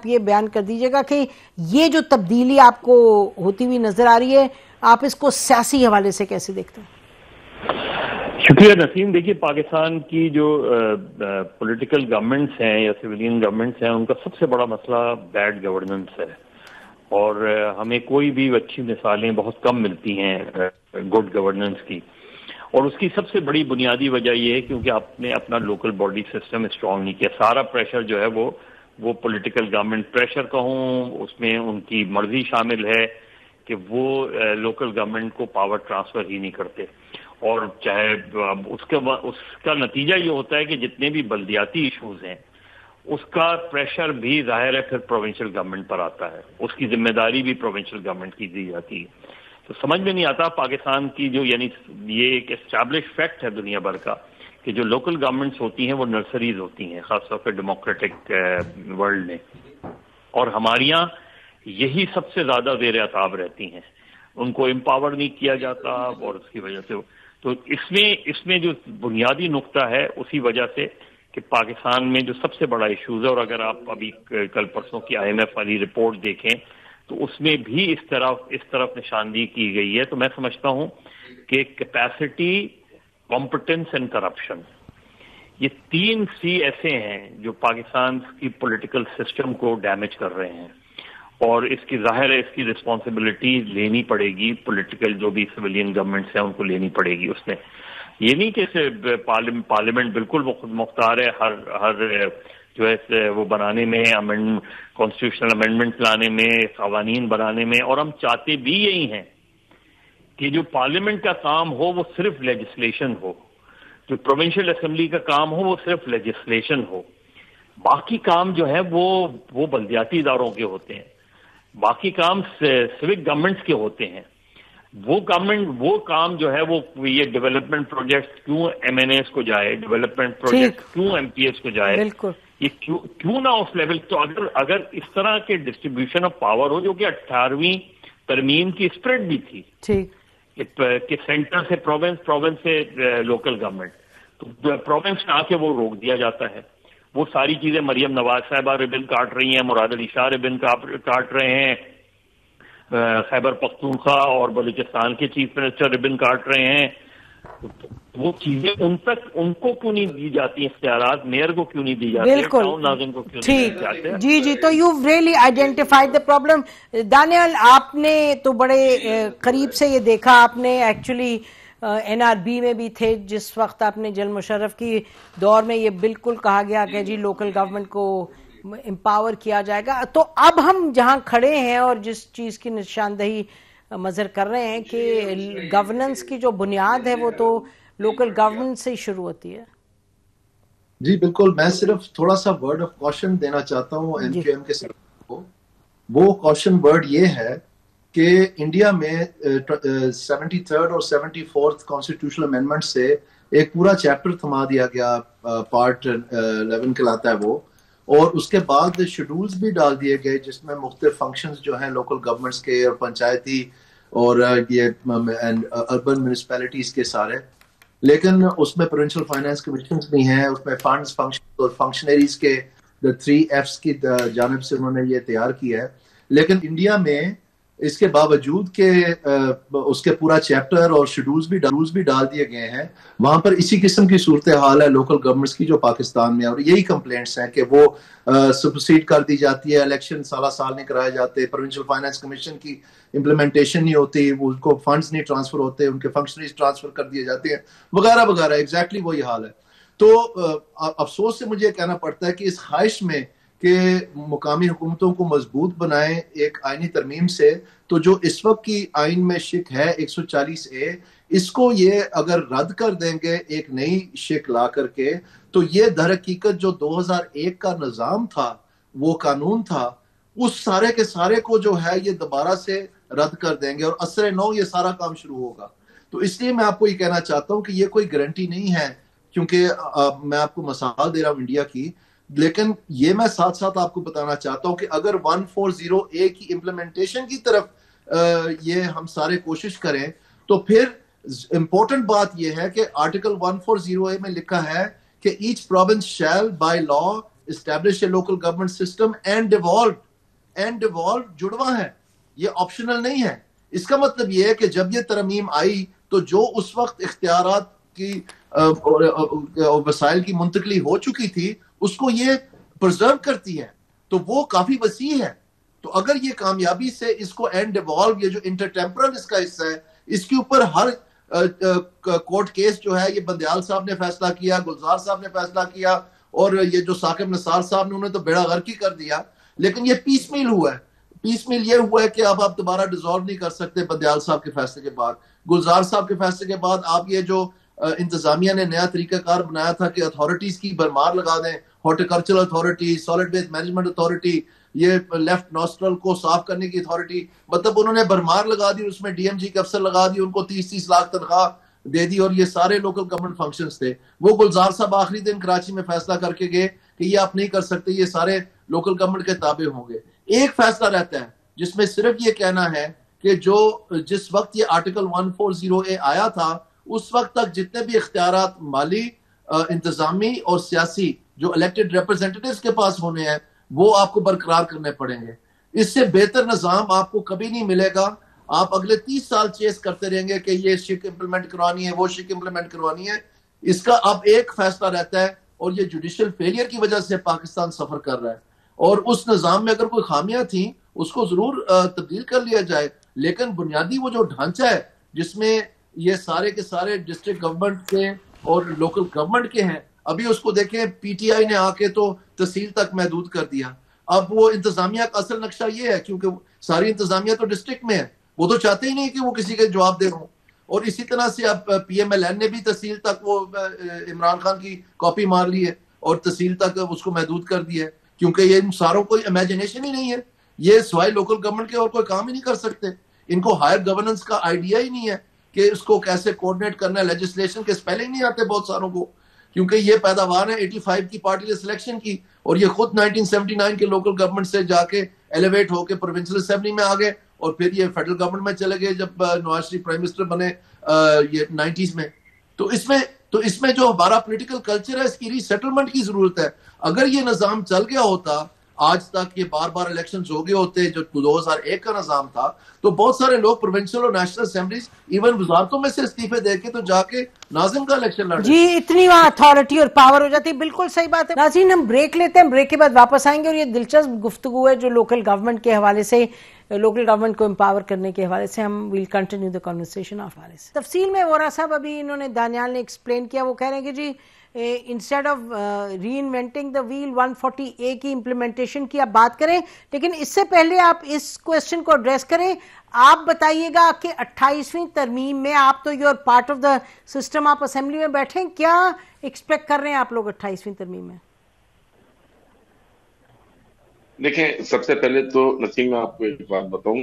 آپ یہ بیان کر دیجئے گا کہ یہ جو تبدیلی آپ کو ہوتی ہوئی نظر آ رہی ہے آپ اس کو سیاسی حوالے سے کیسے دیکھتے ہیں؟ شکریہ نسیم. دیکھیے پاکستان کی جو پولیٹیکل گورنمنٹس ہیں یا سویلین گورنمنٹس ہیں ان کا سب سے بڑا مسئلہ بیڈ گورننس ہے, اور ہمیں کوئی بھی اچھی مثالیں بہت کم ملتی ہیں گڈ گورننس کی, اور اس کی سب سے بڑی بنیادی وجہ یہ ہے کیونکہ آپ نے اپنا لوکل باڈی سسٹم اسٹرانگ نہیں کیا. سارا پریشر جو ہے وہ پولیٹیکل گورنمنٹ پریشر کہوں, اس میں ان کی مرضی شامل ہے کہ وہ لوکل گورنمنٹ کو پاور ٹرانسفر ہی نہیں کرتے, اور چاہے اس کا نتیجہ یہ ہوتا ہے کہ جتنے بھی بلدیاتی ایشوز ہیں اس کا پریشر بھی ظاہر ہے پھر پروونشل گورنمنٹ پر آتا ہے, اس کی ذمہ داری بھی پروونشل گورنمنٹ کی دی جاتی ہے. تو سمجھ میں نہیں آتا پاکستان کی جو یعنی یہ ایک اسٹیبلش فیکٹ ہے دنیا بھر کا کہ جو لوکل گورنمنٹس ہوتی ہیں وہ نرسریز ہوتی ہیں, خاص طور پہ ڈیموکریٹک ورلڈ میں, اور ہمارے یہاں یہی سب سے زیادہ زیر عتاب رہتی ہیں, ان کو امپاور نہیں کیا جاتا, اور اس کی وجہ سے تو اس میں جو بنیادی نقطہ ہے اسی وجہ سے کہ پاکستان میں جو سب سے بڑا ایشوز ہے, اور اگر آپ ابھی کل پرسوں کی IMF والی رپورٹ دیکھیں تو اس میں بھی اس طرف نشاندہی کی گئی ہے. تو میں سمجھتا ہوں کہ کیپیسٹی, کمپٹنس اینڈ کرپشن, یہ 3 C ایسے ہیں جو پاکستان کی پولیٹیکل سسٹم کو ڈیمیج کر رہے ہیں, اور اس کی ظاہر ہے اس کی رسپانسبلٹی لینی پڑے گی, پولیٹیکل جو بھی سویلین گورنمنٹس ہیں ان کو لینی پڑے گی. اس میں یہ نہیں کہ پارلیمنٹ بالکل خود مختار ہے ہر جو ہے وہ بنانے میں, کانسٹیٹیوشنل امینڈمنٹ لانے میں, قوانین بنانے میں, اور ہم چاہتے بھی یہی ہیں کہ جو پارلیمنٹ کا کام ہو وہ صرف لیجسلیشن ہو, جو پروونشل اسمبلی کا کام ہو وہ صرف لیجسلیشن ہو, باقی کام جو ہے وہ بلدیاتی اداروں کے ہوتے ہیں, باقی کام سیوک گورنمنٹس کے ہوتے ہیں. وہ کام جو ہے وہ یہ ڈیولپمنٹ پروجیکٹ کیوں MNAs کو جائے, ڈیولپمنٹ پروجیکٹ کیوں MPs کو جائے, یہ کیوں نہ اس لیول. تو اگر اس طرح کے ڈسٹریبیوشن آف پاور ہو جو کہ 18ویں ترمیم کی اسپرٹ بھی تھی کہ سینٹر سے پروونس سے لوکل گورنمنٹ, تو پروونس میں آ کے وہ روک دیا جاتا ہے. وہ ساری چیزیں مریم نواز صاحبہ ربن کاٹ رہی ہیں, مراد علی شاہ ربن کاٹ رہے ہیں, خیبر پختونخوا اور بلوچستان کے چیف منسٹر ربن کاٹ رہے ہیں. وہ چیزیں ان کو کیوں نہیں دی جاتی اختیارات, میئر کو کیوں نہیں دی جاتے, ٹاؤن ناظم کو کیوں نہیں دی جاتے؟ جی تو you really identified the problem. Daniyal, آپ نے تو بڑے قریب سے یہ دیکھا, آپ نے ایکچولی NRB میں بھی تھے جس وقت آپ نے جنرل مشرف کی دور میں یہ بالکل کہا گیا کہ جی لوکل گورنمنٹ کو امپاور کیا جائے گا. تو اب ہم جہاں کھڑے ہیں اور جس چیز کی نشاندہی مظہر کر رہے ہیں کہ گورننس کی جو بنیاد ہے وہ تو لوکل گورنمنٹ سے ہی شروع ہوتی ہے. جی بالکل, میں صرف تھوڑا سا ورڈ آف کوشن دینا چاہتا ہوں MQM کے ساتھ کو. وہ کوشن ورڈ یہ ہے کہ انڈیا میں 73rd اور 74th کانسٹیٹیوشنل امینڈمنٹ سے ایک پورا چیپٹر تھما دیا گیا, پارٹ 11 کہلاتا ہے وہ, اور اس کے بعد شیڈولز بھی ڈال دیے گئے جس میں مختلف فنکشنز جو ہیں لوکل گورنمنٹس کے اور پنچایتی اور یہ اربن میونسپیلٹیز کے سارے, لیکن اس میں پروونشل فائنانس کمیشنز بھی ہیں, اس میں فنڈز, فنکشن اور فنکشنریز کے 3 F's کی جانب سے انہوں نے یہ تیار کیا ہے. لیکن انڈیا میں اس کے باوجود کہ اس کے پورا چیپٹر اور شیڈولز بھی ڈال دیے گئے ہیں, وہاں پر اسی قسم کی صورتحال ہے لوکل گورنمنٹس کی جو پاکستان میں, اور یہی کمپلینٹس ہیں کہ وہ سپرسیڈ کر دی جاتی ہے, الیکشن سال نہیں کرائے جاتے, پروونشل فائنانس کمیشن کی امپلیمنٹیشن نہیں ہوتی, ان کو فنڈز نہیں ٹرانسفر ہوتے, ان کے فنکشنریز ٹرانسفر کر دیے جاتے ہیں وغیرہ وغیرہ. ایگزیکٹلی وہی حال ہے. تو افسوس سے مجھے کہنا پڑتا ہے کہ اس خواہش میں کہ مقامی حکومتوں کو مضبوط بنائیں ایک آئینی ترمیم سے, تو جو اس وقت کی آئین میں شک ہے 140A, اس کو یہ اگر رد کر دیں گے ایک نئی شک لا کر کے, تو یہ در حقیقت جو 2001 کا نظام تھا, وہ قانون تھا, اس سارے کے سارے کو جو ہے یہ دوبارہ سے رد کر دیں گے اور اثر نو یہ سارا کام شروع ہوگا. تو اس لیے میں آپ کو یہ کہنا چاہتا ہوں کہ یہ کوئی گارنٹی نہیں ہے, کیونکہ میں آپ کو مثال دے رہا ہوں انڈیا کی, لیکن یہ میں ساتھ ساتھ آپ کو بتانا چاہتا ہوں کہ اگر 140A کی امپلیمنٹیشن کی طرف یہ ہم سارے کوشش کریں, تو پھر امپورٹنٹ بات یہ ہے کہ آرٹیکل 140A میں لکھا ہے کہ each province shall by law establish a local government system and devolve جڑواں ہے, یہ آپشنل نہیں ہے. اس کا مطلب یہ ہے کہ جب یہ ترمیم آئی تو جو اس وقت اختیارات کی وسائل کی منتقلی ہو چکی تھی اس کو یہ پرزرو کرتی ہے, تو وہ کافی وسیع ہے. تو اگر یہ کامیابی سے اس کو اینڈ ڈیوالو, یہ جو انٹرٹیمپرل اس کا حصہ ہے, اس کے اوپر ہر کورٹ کیس جو ہے, یہ بندیال صاحب نے فیصلہ کیا, گلزار صاحب نے فیصلہ کیا, اور یہ جو ثاقب نثار صاحب نے, انہوں نے تو بیڑا غرق ہی کر دیا. لیکن یہ پیس میل ہوا ہے. پیس میل یہ ہوا ہے کہ اب آپ دوبارہ ڈیزالو نہیں کر سکتے بندیال صاحب کے فیصلے کے بعد, گلزار صاحب کے فیصلے کے بعد. آپ یہ جو انتظامیہ نے نیا طریقہ کار بنایا تھا کہ اتھارٹیز کی برمار لگا دیں, horticultural authority, solid waste management authority, یہ لیفٹ نوسٹرل کو صاف کرنے کی اتھارٹی, مطلب انہوں نے برمار لگا دی, اس میں ڈی ایم جی کے افسر لگا دی, ان کو 30-30 لاکھ تنخواہ دے دی, اور یہ سارے لوکل گورنمنٹ فنکشنز تھے. وہ گلزار صاحب آخری دن کراچی میں فیصلہ کر کے گئے کہ یہ آپ نہیں کر سکتے, یہ سارے لوکل گورنمنٹ کے تابع ہوں گے. ایک فیصلہ رہتا ہے جس میں صرف یہ کہنا ہے کہ جس وقت یہ آرٹیکل 140A آیا تھا اس وقت تک جتنے بھی اختیارات مالی, انتظامی اور سیاسی جو الیکٹڈ ریپرزینٹیٹیوز کے پاس ہونے ہیں وہ آپ کو برقرار کرنے پڑیں گے. اس سے بہتر نظام آپ کو کبھی نہیں ملے گا. آپ اگلے 30 سال چیز کرتے رہیں گے کہ یہ شک امپلیمنٹ کروانی ہے, وہ شک امپلیمنٹ کروانی ہے. اس کا اب ایک فیصلہ رہتا ہے, اور یہ جوڈیشل فیلئر کی وجہ سے پاکستان سفر کر رہا ہے. اور اس نظام میں اگر کوئی خامیاں تھیں اس کو ضرور تبدیل کر لیا جائے, لیکن بنیادی وہ جو ڈھانچہ ہے جس میں یہ سارے کے سارے ڈسٹرکٹ گورنمنٹ کے اور لوکل گورنمنٹ کے ہیں, ابھی اس کو دیکھیں پی ٹی آئی نے آ کے تو تحصیل تک محدود کر دیا. اب وہ انتظامیہ کا اصل نقشہ یہ ہے, کیونکہ ساری انتظامیہ تو ڈسٹرکٹ میں ہے, وہ تو چاہتے ہی نہیں کہ وہ کسی کے جواب دے ہوں. اور اسی طرح سے اب پی ایم ایل این نے بھی تحصیل تک وہ عمران خان کی کاپی مار لی ہے اور تحصیل تک اس کو محدود کر دیا ہے, کیونکہ یہ ان ساروں کو امیجنیشن ہی نہیں ہے, یہ سوائے لوکل گورنمنٹ کے اور کوئی کام ہی نہیں کر سکتے. ان کو ہائر گورننس کا آئیڈیا ہی نہیں ہے کہ اس کو کیسے کوآرڈینیٹ کرنا ہے. لیجسلیشن کے اسپیلنگ نہیں آتے بہت ساروں کو, کیونکہ یہ پیداوار ہے 85 کی پارٹی سلیکشن کی, اور یہ خود 1979 کے لوکل گورنمنٹ سے جا کے ایلیویٹ ہو کے پروونشل اسمبلی میں آ گئے, اور پھر یہ فیڈرل گورنمنٹ میں چلے گئے جب نواز شریف پرائم منسٹر بنے یہ 90s میں. تو اس میں جو ہمارا پولیٹیکل کلچر ہے اس کی ری سیٹلمنٹ کی ضرورت ہے. اگر یہ نظام چل گیا ہوتا, آج تک یہ بار بار الیکشنز ہو گئے ہوتے جو 2001 کا نظام تھا, تو بہت سارے لوگ پروونشل اور نیشنل اسمبلیز ایون وزارتوں میں سے استعفے دے کے تو جا کے ناظم کا الیکشن لڑتے. جی, اتنی وہاں اتھارٹی اور پاور ہو جاتی ہے. بالکل صحیح بات ہے. ناظرین, ہم بریک لیتے ہیں, بریک کے بعد واپس آئیں گے, اور یہ دلچسپ گفتگو ہے جو لوکل گورنمنٹ کے حوالے سے, لوکل گورنمنٹ کو امپاور کرنے کے حوالے سے, ہم will continue the conversation of حوالے سے. تفصیل میں وورا صاحب ابھی انہوں نے, دانیال نے ایکسپلین کیا, وہ کہہ رہے ہیں کہ جی instead of reinventing the wheel 140A کی امپلیمنٹیشن کی آپ بات کریں, لیکن اس سے پہلے آپ اس کویسچن کو ایڈریس کریں. آپ بتائیے گا کہ 28ویں ترمیم میں, آپ تو you are part of the system, آپ اسمبلی میں بیٹھیں, کیا ایکسپیکٹ کر رہے ہیں آپ لوگ 28ویں ترمیم میں؟ دیکھیں, سب سے پہلے تو نسیم میں آپ کو ایک بات بتاؤں,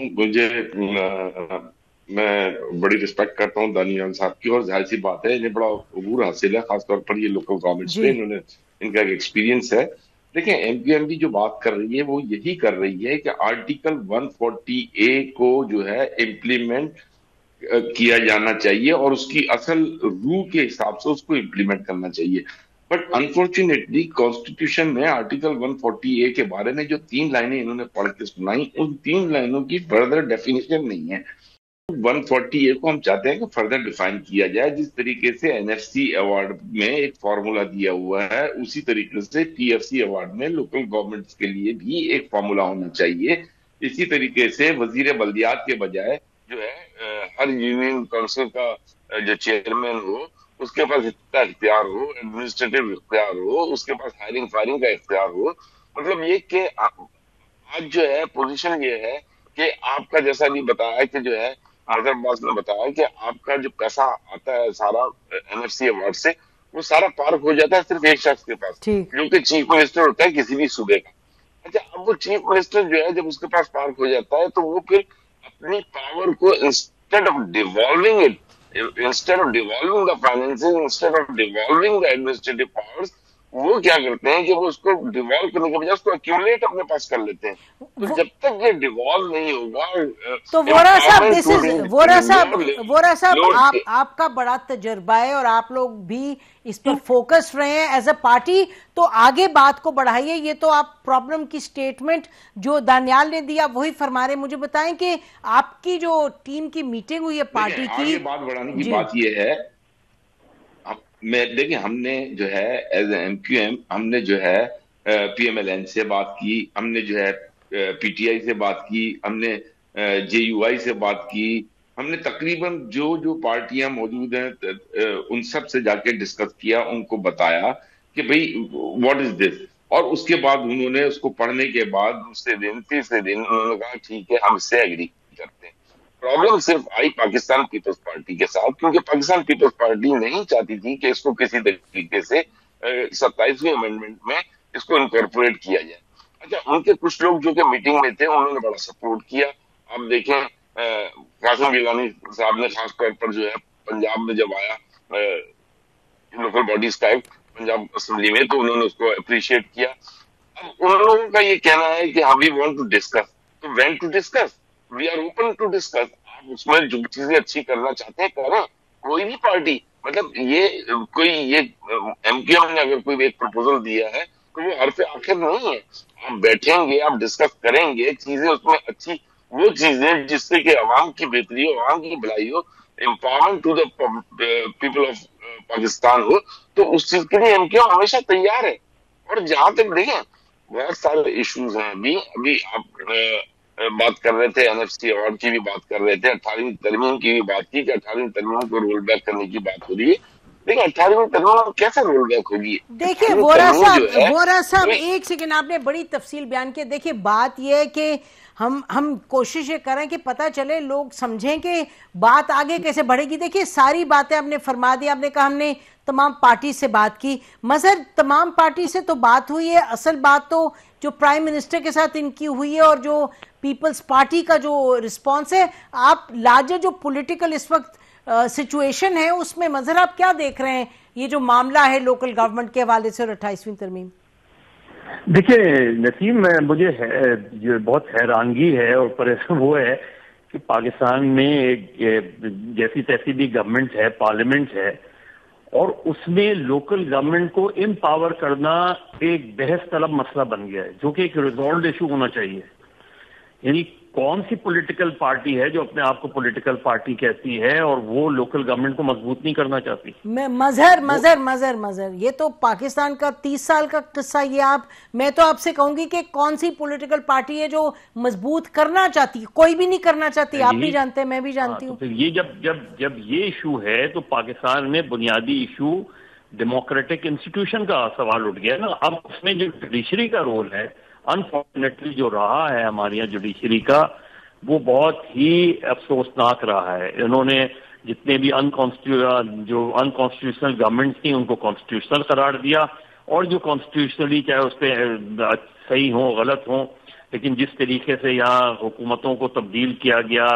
میں بڑی رسپیکٹ کرتا ہوں دانیال صاحب کی, اور ظاہر سی بات ہے انہیں بڑا عبور حاصل ہے, خاص طور پر یہ لوکل گورنمنٹس پہ, انہوں نے, ان کا ایک ایکسپیرینس ہے. دیکھیں, ایم پی ایم بی جو بات کر رہی ہے وہ یہی کر رہی ہے کہ آرٹیکل 140A کو جو ہے امپلیمنٹ کیا جانا چاہیے, اور اس کی اصل روح کے حساب سے اس کو امپلیمنٹ کرنا چاہیے. بٹ انفارچونیٹلی کانسٹیٹیوشن میں آرٹیکل 140A کے بارے میں جو 3 لائنیں انہوں نے پڑھ کے سنائی, ان 3 لائنوں کی فردر ڈیفینیشن نہیں ہے. 140A کو ہم چاہتے ہیں کہ فردر ڈیفائن کیا جائے. جس طریقے سے NFC ایوارڈ میں ایک فارمولا دیا ہوا ہے, اسی طریقے سے TFC ایوارڈ میں لوکل گورنمنٹس کے لیے بھی ایک فارمولا ہونا چاہیے. اسی طریقے سے وزیر بلدیات کے بجائے جو ہے ہر یونین کونسل کا جو چیئرمین ہو اس کے پاس اتنا اختیار ہو, ایڈمنسٹریٹو اختیار ہو, اس کے پاس ہائرنگ فائرنگ کا اختیار ہو. مطلب یہ کہ آج جو ہے پوزیشن یہ ہے کہ آپ کا, جیسا بھی بتایا کہ جو ہے حضرت عباس نے بتایا کہ آپ کا جو پیسہ آتا ہے سارا NFC ایوارڈ سے, وہ سارا پارک ہو جاتا ہے صرف ایک شخص کے پاس, جو کہ چیف منسٹر ہوتا ہے کسی بھی صوبے کا. اچھا, اب وہ چیف منسٹر جو ہے جب اس کے پاس پارک ہو جاتا ہے تو وہ پھر اپنی پاور کو instead of devolving it, instead of devolving the financing, instead of devolving the administrative powers, وہ کیا کرتے ہیں کہ وہ اس کو ڈیوالو کرنے کے بجائے اس کو ایکیومولیٹ اپنے پاس کر لیتے ہیں. تو جب تک یہ ڈیوالو نہیں ہوگا تو وورا صاحب آپ کا بڑا تجربہ ہے اور آپ لوگ بھی اس پر فوکس رہے ہیں ایز اے پارٹی, تو آگے بات کو بڑھائیے. یہ تو آپ پرابلم کی سٹیٹمنٹ جو دانیال نے دیا وہی فرما رہے. مجھے بتائیں کہ آپ کی جو ٹیم کی میٹنگ ہوئی ہے پارٹی کی, آگے بات بڑھانے کی بات یہ ہے, دیکھیں ہم نے جو ہے as a MQM ہم نے جو ہے پی ایم ایل این سے بات کی, ہم نے جو ہے پی ٹی آئی سے بات کی, ہم نے جے یو آئی سے بات کی, ہم نے تقریباً جو پارٹیاں موجود ہیں ان سب سے جا کے ڈسکس کیا, ان کو بتایا کہ بھئی واٹ از دس, اور اس کے بعد انہوں نے اس کو پڑھنے کے بعد دوسرے دن تیسرے دن انہوں نے کہا ٹھیک ہے ہم اس سے ایگری کرتے ہیں. پرابلم صرف آئی پاکستان پیپلز پارٹی کے ساتھ, کیونکہ پاکستان پیپلز پارٹی نہیں چاہتی تھی کہ اس کو کسی طریقے سے 27ویں امینڈمنٹ میں اس کو انکارپوریٹ کیا جائے. اچھا, ان کے کچھ لوگ جو کہ میٹنگ میں تھے انہوں نے بڑا سپورٹ کیا. آپ دیکھیں قاسم گیلانی صاحب نے خاص طور پر جو ہے پنجاب میں جب آیا لوکل باڈیز کا ایکٹ پنجاب اسمبلی میں, تو انہوں نے اس کو اپریشیٹ کیا. اب ان لوگوں کا یہ کہنا ہے کہ ہاں وی وانٹ ٹو ڈسکس, تو when to discuss, we are open to discuss. آپ اس میں جو چیزیں اچھی کرنا چاہتے ہیں کریں, کوئی بھی پارٹی, مطلب یہ ایم کیو ایم نے اگر کوئی ایک پروپوزل دیا ہے تو وہ حرف آخر نہیں ہے. آپ بیٹھیں گے, آپ ڈسکس کریں گے, چیزیں اس میں اچھی, وہ چیزیں جس سے کہ عوام کی بہتری ہو, عوام کی بھلائی ہو, empowerment to the people of Pakistan ہو, تو اس چیز کے لیے ایم کیو ایم ہمیشہ تیار ہے. اور جہاں تک دیکھیں بہت سارے ایشوز ہیں, ابھی آپ بات کر رہے تھے این ایف سی ایوارڈ کی بھی بات کر رہے تھے, 18ویں ترمیم کی بھی بات کی کہ 18ویں ترمیم کو رول بیک کرنے کی بات ہو رہی ہے. دیکھیں 18ویں ترمیم کیسے رول بیک ہوگی؟ دیکھیے وورا صاحب ایک سیکنڈ, آپ نے بڑی تفصیل بیان کی. دیکھیے بات یہ ہے کہ ہم کوشش یہ کریں کہ پتہ چلے, لوگ سمجھیں کہ بات آگے کیسے بڑھے گی. دیکھیے ساری باتیں آپ نے فرما دی, آپ نے کہا ہم نے تمام پارٹی سے بات کی. مظہر تمام پارٹی سے تو بات ہوئی ہے, اصل بات تو جو پرائم منسٹر کے ساتھ ان کی ہوئی ہے اور جو پیپلز پارٹی کا جو رسپانس ہے. آپ لارجر جو پولیٹیکل اس وقت سچویشن ہے اس میں مظہر آپ کیا دیکھ رہے ہیں, یہ جو معاملہ ہے لوکل گورنمنٹ کے حوالے سے اور 28ویں ترمیم؟ دیکھیں نسیم, مجھے بہت حیرانگی ہے اور وہ ہے کہ پاکستان میں جیسی تیسی بھی گورنمنٹ ہے, پارلیمنٹ ہے, اور اس میں لوکل گورنمنٹ کو امپاور کرنا ایک بحث طلب مسئلہ بن گیا ہے, جو کہ ایک ریزالوڈ ایشو ہونا چاہیے. یعنی کون سی پولیٹیکل پارٹی ہے جو اپنے آپ کو پولیٹیکل پارٹی کہتی ہے اور وہ لوکل گورنمنٹ کو مضبوط نہیں کرنا چاہتی؟ مظہر یہ تو پاکستان کا 30 سال کا قصہ. یہ میں تو آپ سے کہوں گی کہ کون سی پولیٹیکل پارٹی ہے جو مضبوط کرنا چاہتی؟ کوئی بھی نہیں کرنا چاہتی. آپ بھی جانتے ہیں, میں بھی جانتی ہوں. یہ جب یہ ایشو ہے تو پاکستان میں بنیادی ایشو ڈیموکریٹک انسٹیٹیوشن کا سوال اٹھ گیا نا. اب اس میں جو جوڈیشری کا رول ہے انفارچونیٹلی جو رہا ہے ہمارے یہاں جوڈیشری کا, وہ بہت ہی افسوسناک رہا ہے. انہوں نے جتنے بھی انکانسٹیٹیوشنل گورنمنٹس تھیں ان کو کانسٹیٹیوشنل قرار دیا, اور جو کانسٹیٹیوشنلی چاہے اس پہ صحیح ہوں غلط ہوں, لیکن جس طریقے سے یہاں حکومتوں کو تبدیل کیا گیا,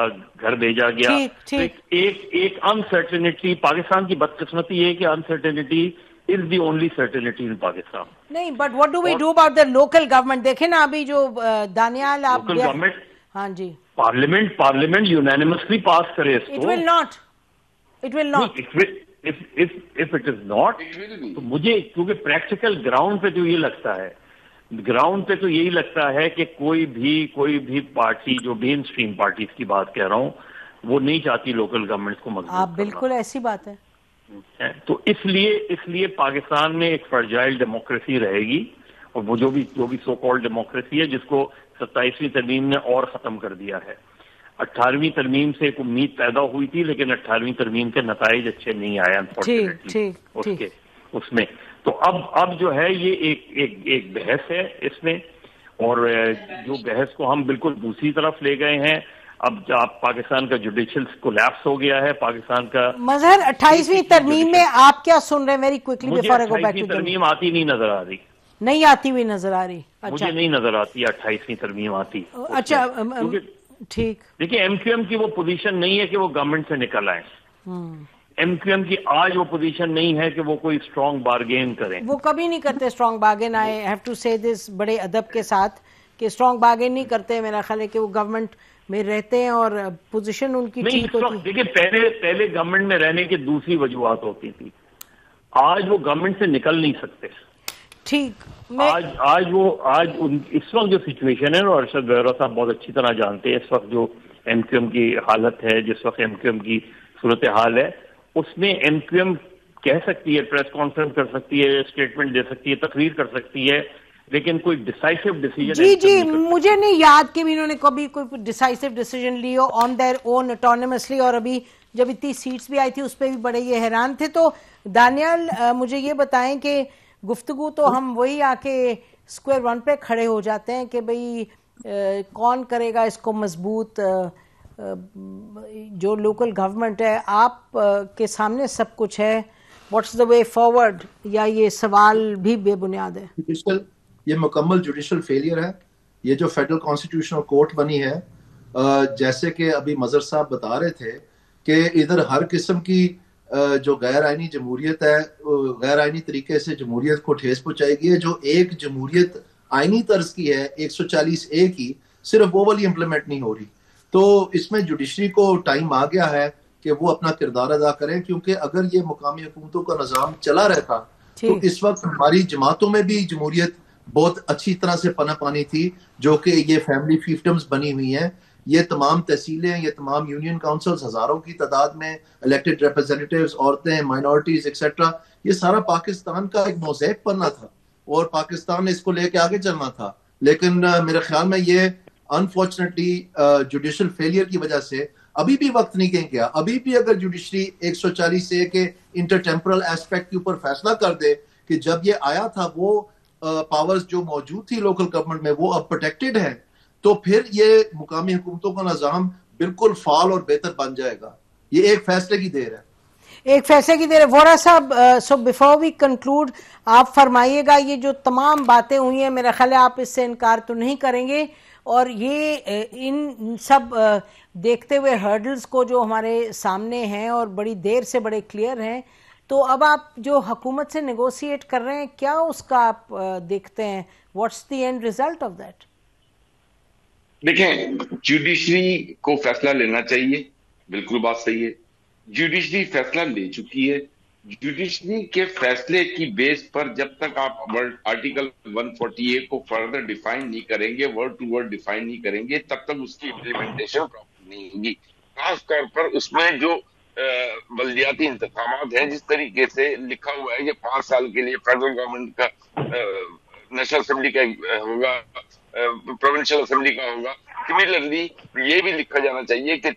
گھر بھیجا گیا, ایک انسرٹینٹی. پاکستان کی بدقسمتی ہے کہ uncertainty is the only certainty in Pakistan. نہیں, but what do we do about the local government? دیکھیں نا ابھی جو دانیال آپ local government, ہاں جی, پارلیمنٹ unanimously pass کرے اس کو. It will not. If it is not, تو مجھے کیونکہ پریکٹیکل گراؤنڈ پہ تو یہ لگتا ہے, گراؤنڈ پہ تو یہی لگتا ہے کہ کوئی بھی پارٹی, جو مین اسٹریم پارٹیز کی بات کہہ رہا ہوں, وہ نہیں چاہتی لوکل گورنمنٹ کو مضبوط کرنا. آپ بالکل ایسی بات ہے. تو اس لیے پاکستان میں ایک فرجائل ڈیموکریسی رہے گی, اور وہ جو بھی سو کالڈ ڈیموکریسی ہے جس کو 27ویں ترمیم نے اور ختم کر دیا ہے. 18ویں ترمیم سے ایک امید پیدا ہوئی تھی, لیکن 18ویں ترمیم کے نتائج اچھے نہیں آئے انفارچونیٹلی اس میں. تو اب جو ہے یہ ایک بحث ہے اس میں, اور جو بحث کو ہم بالکل دوسری طرف لے گئے ہیں. اب آپ پاکستان کا جوڈیشل کولیپس ہو گیا ہے پاکستان کا. مظہر 28ویں ترمیم میں آپ کیا سن رہے ہیں؟ Very quickly before I go back to ترمیم آتی نہیں نظر آ رہی, نہیں آتی ہوئی نظر آ رہی. مجھے نہیں نظر آتی 28ویں ترمیم آتی. اچھا ٹھیک. دیکھیں ایم کیو ایم کی وہ پوزیشن نہیں ہے کہ وہ گورنمنٹ سے نکل آئیں. ایم کیو ایم کی آج وہ پوزیشن نہیں ہے کہ وہ کوئی اسٹرانگ بارگین کریں. وہ کبھی نہیں کرتے strong bargain. I have to say this بڑے ادب کے ساتھ کہ اسٹرانگ بارگین نہیں کرتے. میرا خیال ہے کہ وہ گورنمنٹ میں رہتے ہیں اور پوزیشن ان کی ٹھیک ہوتی ہے. دیکھیں پہلے گورنمنٹ میں رہنے کی دوسری وجوہات ہوتی تھی. آج وہ گورنمنٹ سے نکل نہیں سکتے. ٹھیک. آج اس وقت جو سچویشن ہے اور ارشد ویرا صاحب بہت اچھی طرح جانتے ہیں اس وقت جو ایم کیو ایم کی حالت ہے, جس وقت ایم کیو ایم کی صورتحال ہے, اس میں ایم کیو ایم کہہ سکتی ہے, پریس کانفرنس کر سکتی ہے, اسٹیٹمنٹ دے سکتی ہے, تقریر کر سکتی ہے, لیکن کوئی ڈیسائیسو ڈیسیجن جی مجھے نہیں یاد کہ انہوں نے کبھی کوئی ڈیسائیسو ڈیسیجن لی ہو آن دیئر اون اٹانومسلی. اور ابھی جب اتنی سیٹس بھی آئی تھی اس پہ بھی بڑے یہ حیران تھے. تو دانیال مجھے یہ بتائیں کہ گفتگو تو ہم وہی آ کے اسکوائر ون پہ کھڑے ہو جاتے ہیں کہ بھئی کون کرے گا اس کو مضبوط. جو لوکل گورنمنٹ ہے آپ کے سامنے سب کچھ ہے, واٹس دا وے فارورڈ, یا یہ سوال بھی بے بنیاد ہے؟ یہ مکمل جوڈیشل فیلئر ہے. یہ جو فیڈرل کانسٹیٹیوشنل کورٹ بنی ہے, جیسے کہ ابھی مظہر صاحب بتا رہے تھے کہ ادھر ہر قسم کی جو غیر آئینی جمہوریت ہے, غیر آئینی طریقے سے جمہوریت کو ٹھیس پہنچائی گئی ہے. جو ایک جمہوریت آئینی طرز کی ہے 140A کی, صرف وہ والی امپلیمنٹ نہیں ہو رہی. تو اس میں جوڈیشری کو ٹائم آ گیا ہے کہ وہ اپنا کردار ادا کریں, کیونکہ اگر یہ مقامی حکومتوں کا نظام چلا رہتا تو اس وقت ہماری جماعتوں میں بھی جمہوریت بہت اچھی طرح سے پنپ آنی تھی, جو کہ یہ فیملی فیفڈمز بنی ہوئی ہیں. یہ تمام تحصیلیں, یہ تمام یونین کاؤنسلز ہزاروں کی تعداد میں, الیکٹڈ ریپرزینٹیوز, عورتیں, مائنورٹیز ایکسیٹرا, یہ سارا پاکستان کا ایک موزیک بننا تھا اور پاکستان نے اس کو لے کے آگے چلنا تھا. لیکن میرے خیال میں یہ انفارچونیٹلی جوڈیشل فیلئر کی وجہ سے ابھی بھی وقت نہیں کہیں گیا. ابھی بھی اگر جوڈیشری 140A کے انٹر ٹیمپرل ایسپیکٹ کے اوپر فیصلہ کر دے کہ جب یہ آیا تھا وہ پاورز جو موجود تھی لوکل گورنمنٹ میں وہ اب پروٹیکٹڈ ہے, تو پھر یہ مقامی حکومتوں کا نظام بالکل فعال اور بہتر بن جائے گا. یہ ایک فیصلے کی دیر ہے, ایک فیصلے کی دیر ہے. وورا صاحب, سو بیفور وی کنکلوڈ آپ فرمائیے گا, یہ جو تمام باتیں ہوئی ہیں میرا خیال ہے آپ اس سے انکار تو نہیں کریں گے, اور یہ ان سب دیکھتے ہوئے ہرڈلز کو جو ہمارے سامنے ہیں اور بڑی دیر سے بڑے کلیئر ہیں, تو اب آپ جو حکومت سے نیگوسیٹ کر رہے ہیں کیا اس کا آپ دیکھتے ہیں؟ What's the end result of that? دیکھیں, جوڈیشری کو فیصلہ لینا چاہیے, بالکل بات صحیح ہے. جوڈیشری فیصلہ لے چکی ہے. جوڈیشری کے فیصلے کی بیس پر جب تک آپ آرٹیکل 140A کو فردر ڈیفائن نہیں کریں گے, ورڈ ٹو ورڈ ڈیفائن نہیں کریں گے, تب تک اس کی امپلیمنٹیشن پراپر نہیں ہوگی. خاص طور پر اس میں جو بلدیاتی انتخابات ہیں, جس طریقے سے لکھا ہوا ہے کہ 5 سال کے لیے فیڈرل گورنمنٹ کا نیشنل اسمبلی کا ہوگا, پروونشل اسمبلی کا ہوگا. سملرلی یہ بھی لکھا جانا چاہیے کہ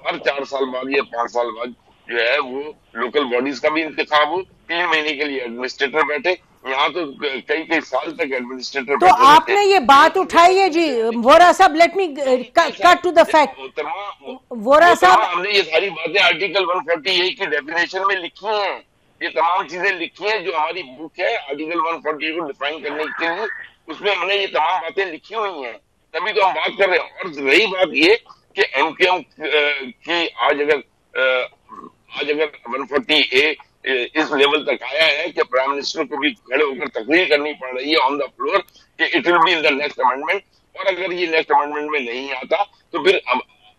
ہر 4 سال بعد یا 5 سال بعد جو ہے وہ لوکل باڈیز کا بھی انتخاب ہو. 3 مہینے کے لیے ایڈمنسٹریٹر بیٹھے, یہاں تو کئی سال تک ایڈمنسٹریٹر تو آپ نے یہ بات اٹھائی ہے. جی وورا صاحب, let me cut to the fact. Vohra صاحب, ہم نے یہ ساری باتیں آرٹیکل 140A کی ڈیفینیشن میں لکھی ہیں. یہ تمام چیزیں لکھی ہیں جو ہماری بک ہے آرٹیکل 140A کو ڈیفائن کرنے کے لیے, اس میں ہم نے یہ تمام باتیں لکھی ہوئی ہیں, تبھی تو ہم بات کر رہے ہیں. اور رہی بات یہ کہ ایم کیو ایم کی آج اگر 140A اس لیول تک آیا ہے کہ پرائم منسٹر کو بھی کھڑے ہو کر تقریر کرنی پڑ رہی ہے آن دا فلور کہ it will be in the next amendment, اور اگر یہ نیکسٹ امینڈمنٹ میں نہیں آتا تو پھر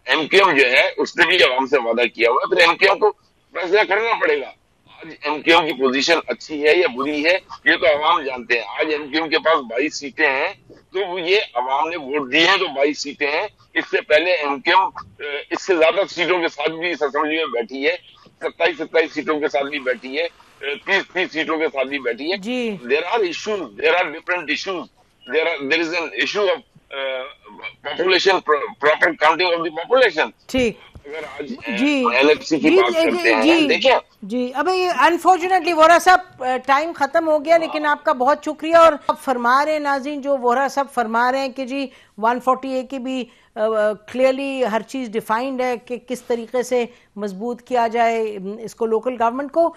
ایم کیو ایم جو ہے اس نے بھی عوام سے وعدہ کیا ہوا ہے, پھر ایم کیو ایم کو فیصلہ کرنا پڑے گا. آج ایم کیو ایم کی پوزیشن اچھی ہے یا بری ہے یہ تو عوام جانتے ہیں. آج ایم کیو ایم کے پاس 22 سیٹیں ہیں, تو یہ عوام نے ووٹ دیے ہیں تو 22 سیٹیں ہیں. اس سے پہلے ایم کیو ایم اس سے زیادہ سیٹوں کے ساتھ بھی اس اسمبلی میں بیٹھی ہے, 27 سیٹوں کے ساتھ بھی بیٹھی ہے, 30 سیٹوں کے ساتھ بھی بیٹھی ہے. There are issues, there are different issues. There is an issue of population, proper counting of the population. ٹھیک. جی ابھی انفارچونیٹلی وورا صاحب ٹائم ختم ہو گیا, لیکن آپ کا بہت شکریہ. اور آپ فرما رہے ہیں ناظرین, جو وورا صاحب فرما رہے ہیں کہ جی 140A کی بھی کلیئرلی ہر چیز ڈیفائنڈ ہے کہ کس طریقے سے مضبوط کیا جائے اس کو, لوکل گورنمنٹ کو.